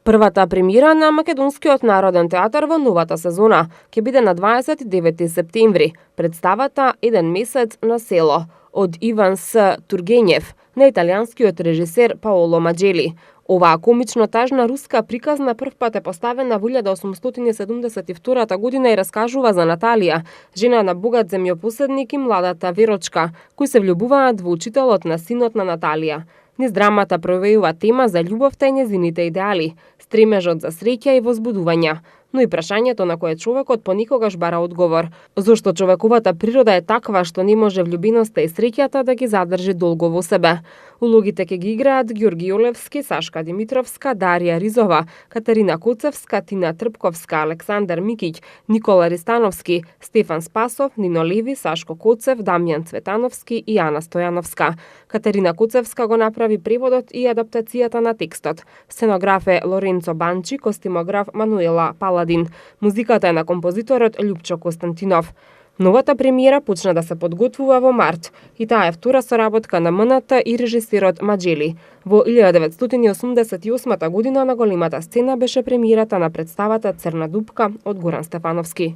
Првата премиера на Македонскиот народен театар во новата сезона ќе биде на 29 септември. Представата "Еден месец на село" од Иван С. Тургенјев на италијанскиот режисер Паоло Маџели. Оваа комично-тажна руска приказна првпат е поставена во 1872 година и раскажува за Наталија, жена на богат земјопоседник и младата Верочка, кои се влюбуваат во учителот на синот на Наталија. Низ драмата провејува тема за љубовта и нејзините идеали, стремежот за среќа и возбудувања, но и прашањето на кое човекот поникогаш бара одговор. Зошто човековата природа е таква што не може влюбеноста и среќата да ги задржи долго во себе? Улогите ќе ги играат Ѓорги Јолевски, Сашка Димитровска, Дарија Ризова, Катерина Коцевска, Тина Трпковска, Александар Микиќ, Никола Ристановски, Стефан Спасов, Нино Леви, Сашко Коцев, Дамјан Цветановски и Ана Стојановска. Катерина Коцевска го направи преводот и адаптацијата на текстот. Сценограф е Лоренцо Банчи, костимограф Мануела Паладин. Музиката е на композиторот Љупчо Константинов. Новата премиера почна да се подготвува во март и таа е втора соработка на МНТ и режисерот Маџели. Во 1988 година на големата сцена беше премиерата на представата Црна дупка од Горан Стефановски.